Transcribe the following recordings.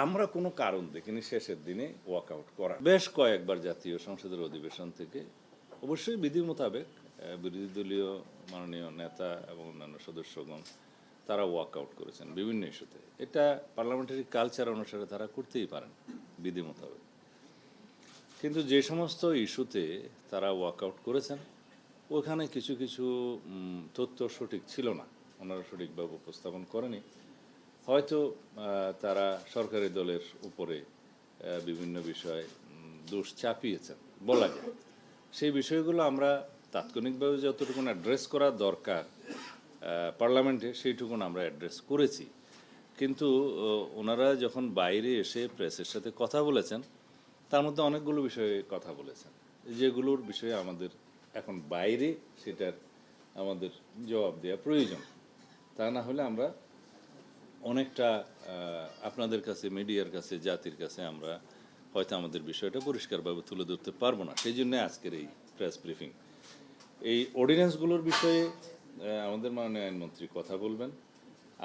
আমরা কোনো কারণ দেখিনি শেষের দিনে ওয়াকআউট করা। বেশ কয়েকবার জাতীয় সংসদের অধিবেশন থেকে অবশ্যই বিধি মোতাবেক বিরোধী দলীয় মাননীয় নেতা এবং অন্যান্য সদস্যগণ তারা ওয়াকআউট করেছেন বিভিন্ন ইস্যুতে। এটা পার্লামেন্টারি কালচার অনুসারে তারা করতেই পারেন বিধি মোতাবেক। কিন্তু যে সমস্ত ইস্যুতে তারা ওয়াকআউট করেছেন ওখানে কিছু কিছু তথ্য সঠিক ছিল না, ওনারা সঠিকভাবে উপস্থাপন করেনি। হয়তো তারা সরকারি দলের উপরে বিভিন্ন বিষয় দোষ চাপিয়েছেন বলা যায়। সেই বিষয়গুলো আমরা তাৎক্ষণিকভাবে যতটুকু অ্যাড্রেস করা দরকার পার্লামেন্টে সেইটুকুন আমরা অ্যাড্রেস করেছি। কিন্তু ওনারা যখন বাইরে এসে প্রেসের সাথে কথা বলেছেন তার মধ্যে অনেকগুলো বিষয়ে কথা বলেছেন যেগুলোর বিষয়ে আমাদের এখন বাইরে সেটার আমাদের জবাব দেওয়া প্রয়োজন। তা না হলে আমরা অনেকটা আপনাদের কাছে, মিডিয়ার কাছে, জাতির কাছে আমরা হয়তো আমাদের বিষয়টা পরিষ্কারভাবে তুলে ধরতে পারবো না। সেই জন্য আজকের এই প্রেস ব্রিফিং। এই অর্ডিন্যান্সগুলোর বিষয়ে আমাদের মাননীয় আইনমন্ত্রী কথা বলবেন।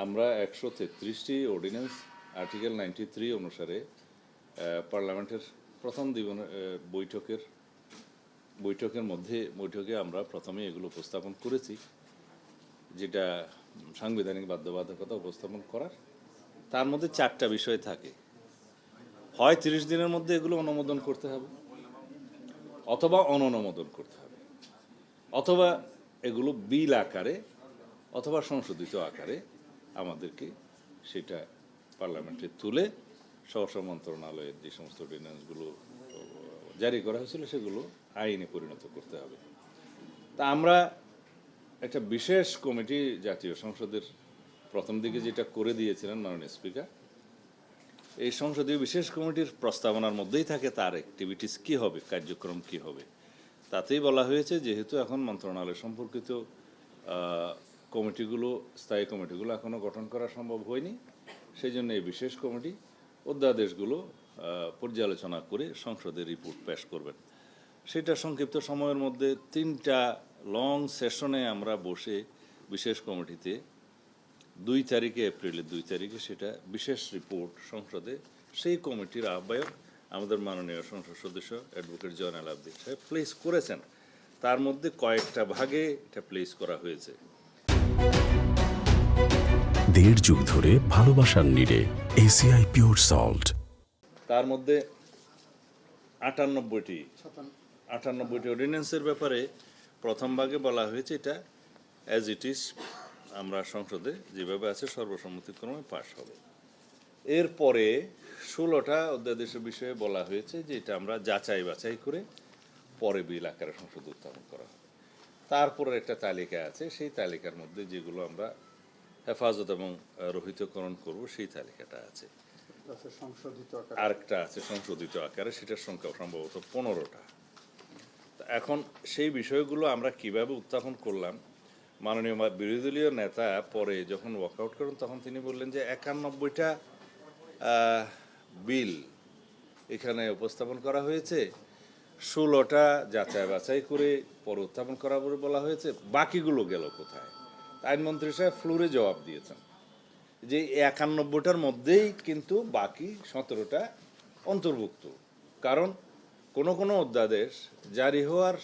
আমরা 133টি অর্ডিন্যান্স আর্টিকেল 93 অনুসারে পার্লামেন্টের প্রথম বৈঠকে আমরা প্রথমে এগুলো উপস্থাপন করেছি, যেটা সাংবিধানিক বাধ্যবাধকতা উপস্থাপন করার। তার মধ্যে 4টা বিষয় থাকে। হয় 30 দিনের মধ্যে এগুলো অনুমোদন করতে হবে, অথবা অননুমোদন করতে হবে, অথবা এগুলো বিল আকারে অথবা সংশোধিত আকারে আমাদেরকে সেটা পার্লামেন্টে তুলে স্বরাষ্ট্র মন্ত্রণালয়ের যে সমস্ত অর্ডিন্যান্সগুলো জারি করা হয়েছিল সেগুলো আইনে পরিণত করতে হবে। তা আমরা একটা বিশেষ কমিটি জাতীয় সংসদের প্রথম দিকে যেটা করে দিয়েছিলেন মাননীয় স্পিকার, এই সংসদীয় বিশেষ কমিটির প্রস্তাবনার মধ্যেই থাকে তার অ্যাক্টিভিটিস কী হবে, কার্যক্রম কী হবে। তাতেই বলা হয়েছে যেহেতু এখন মন্ত্রণালয় সম্পর্কিত কমিটিগুলো, স্থায়ী কমিটিগুলো এখনও গঠন করা সম্ভব হয়নি, সেই জন্য এই বিশেষ কমিটি অধ্যাদেশগুলো পর্যালোচনা করে সংসদে রিপোর্ট পেশ করবেন। সেটা সংক্ষিপ্ত সময়ের মধ্যে 3টা লং সেশনে আমরা বসে বিশেষ কমিটিতে 2 তারিখে, এপ্রিলের 2 তারিখে সেটা বিশেষ রিপোর্ট সংসদে সেই কমিটির আহ্বায়ক আমাদের মাননীয় সংসদ সদস্য অ্যাডভোকেট জয়নাল আবদিন সাহেব প্লেস করেছেন। তার মধ্যে কয়েকটা ভাগে এটা প্লেস করা হয়েছে। 1.5 যুগ ধরে ভালোবাসার নিড়ে এসিআই পিওর সল্ট। তার মধ্যে 98টি অর্ডিন্যান্সের ব্যাপারে প্রথম ভাগে বলা হয়েছে এটা অ্যাজ ইট ইজ আমরা সংসদে যেভাবে আছে সর্বসম্মতিক্রমে পাশ হবে। এরপরে 16টা অধ্যাদেশের বিষয়ে বলা হয়েছে যে এটা আমরা যাচাই বাছাই করে পরে বিল আকারে সংসদে উত্থাপন করা হবে। তারপরে একটা তালিকা আছে, সেই তালিকার মধ্যে যেগুলো আমরা হেফাজত এবং রহিতকরণ করব সেই তালিকাটা আছে। আরেকটা আছে সংশোধিত আকারে, সেটার সংখ্যা সম্ভবত 15টা। এখন সেই বিষয়গুলো আমরা কিভাবে উত্থাপন করলাম, মাননীয় বিরোধী দলীয় নেতা পরে যখন ওয়াকআউট করেন তখন তিনি বললেন যে 91টা বিল এখানে উপস্থাপন করা হয়েছে, 16টা যাচাই বাছাই করে পরে উত্থাপন করা বলে বলা হয়েছে, বাকিগুলো গেল কোথায়? আইনমন্ত্রী সাহেব ফ্লোরে জবাব দিয়েছেন যে 91টার মধ্যেই কিন্তু বাকি 17টা অন্তর্ভুক্ত। কারণ কোনো অধ্যাদেশ জারি হওয়ার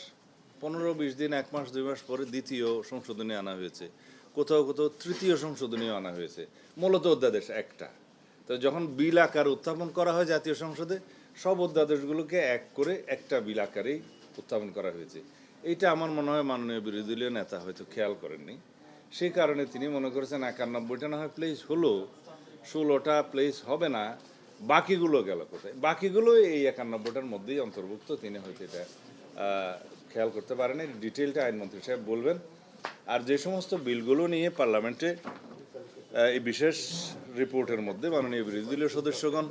15-20 দিন, 1 মাস 2 মাস পরে দ্বিতীয় সংশোধনী আনা হয়েছে, কোথাও তৃতীয় সংশোধনীও আনা হয়েছে, মূলত অধ্যাদেশ একটা। তো যখন বিল আকার উত্থাপন করা হয় জাতীয় সংসদে, সব অধ্যাদেশগুলোকে এক করে একটা বিল আকারেই উত্থাপন করা হয়েছে। এইটা আমার মনে হয় মাননীয় বিরোধী দলীয় নেতা হয়তো খেয়াল করেননি। সেই কারণে তিনি মনে করেছেন 91টা না হয় প্লেস হলো, 16টা প্লেস হবে না, বাকিগুলো গেল কোথায়? বাকিগুলো এই 91টার মধ্যেই অন্তর্ভুক্ত। তিনি হয়তো এটা খেয়াল করতে পারেনি। ডিটেলটা আইনমন্ত্রী সাহেব বলবেন। আর যে সমস্ত বিলগুলো নিয়ে পার্লামেন্টে এই বিশেষ রিপোর্টের মধ্যে মাননীয় বিরোধী দলীয় সদস্যগণ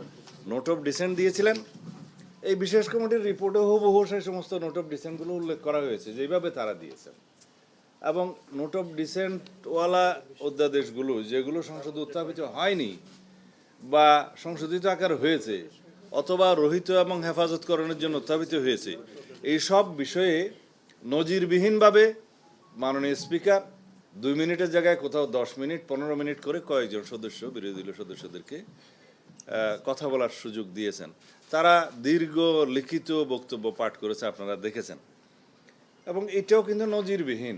নোট অফ ডিসেন্ট দিয়েছিলেন, এই বিশেষ কমিটির রিপোর্টে হুবহু সেই সমস্ত নোট অফ ডিসেন্টগুলো উল্লেখ করা হয়েছে যেভাবে তারা দিয়েছেন। এবং নোট অফ ডিসেন্টওয়ালা অধ্যাদেশগুলো যেগুলো সংসদে উত্থাপিত হয়নি বা সংশোধিত আকার হয়েছে অথবা রহিত এবং হেফাজতকরণের জন্য উত্থাপিত হয়েছে, এই সব বিষয়ে নজিরবিহীনভাবে মাননীয় স্পিকার 2 মিনিটের জায়গায় কোথাও 10 মিনিট 15 মিনিট করে কয়েকজন সদস্য, বিরোধী দলীয় সদস্যদেরকে কথা বলার সুযোগ দিয়েছেন। তারা দীর্ঘ লিখিত বক্তব্য পাঠ করেছে, আপনারা দেখেছেন। এবং এটাও কিন্তু নজিরবিহীন।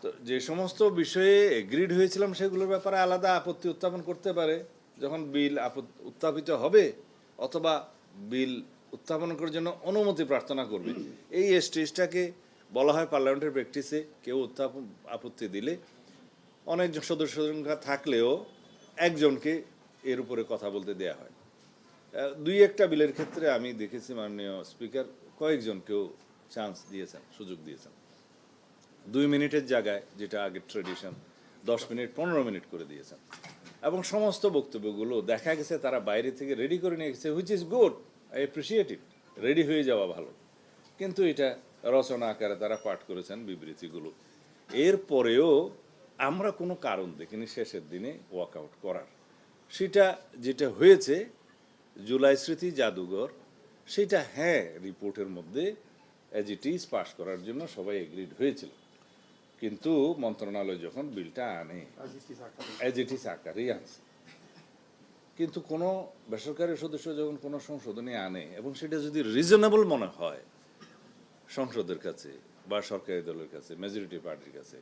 তো যে সমস্ত বিষয়ে এগ্রিড হয়েছিলাম সেগুলোর ব্যাপারে আলাদা আপত্তি উত্থাপন করতে পারে যখন বিল উত্থাপিত হবে, অথবা বিল উত্থাপন করার জন্য অনুমতি প্রার্থনা করবে। এই স্টেজটাকে বলা হয় পার্লামেন্টের প্র্যাকটিসে, কেউ আপত্তি দিলে অনেক সদস্য সংখ্যা থাকলেও একজনকে এর উপরে কথা বলতে দেয়া হয়। দুই একটা বিলের ক্ষেত্রে আমি দেখেছি মাননীয় স্পিকার কয়েকজনকেও চান্স দিয়েছেন, সুযোগ দিয়েছেন। 2 মিনিটের জায়গায়, যেটা আগের ট্রেডিশন, 10 মিনিট 15 মিনিট করে দিয়েছেন। এবং সমস্ত বক্তব্যগুলো দেখা গেছে তারা বাইরে থেকে রেডি করে নিয়ে গেছে, which is good, I appreciate it. Ready হয়ে যাওয়া ভালো, কিন্তু এটা রচনা আকারে তারা পাঠ করেছেন বিবৃতিগুলো। এরপরেও আমরা কোনো কারণ দেখিনি শেষের দিনে ওয়াক আউট করার। সেটা যেটা হয়েছে জুলাই স্মৃতি জাদুঘর, সেটা হ্যাঁ রিপোর্টের মধ্যে অ্যাজ ইট ইজ পাশ করার জন্য সবাই এগ্রিড হয়েছিল, কিন্তু মন্ত্রণালয় যখন বিলটা আনে অ্যাজ ইট ইজ আকারেই আনছে। কিন্তু কোনো বেসরকারি সদস্য যখন কোনো সংশোধনী আনে এবং সেটা যদি রিজনেবল মনে হয় সংসদের কাছে বা সরকারি দলের কাছে, মেজরিটি পার্টির কাছে,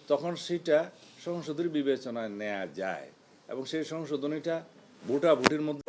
তখন সেটা সংসদের বিবেচনায় নেওয়া যায় এবং সেই সংশোধনীটা ভোটাভুটির মধ্যে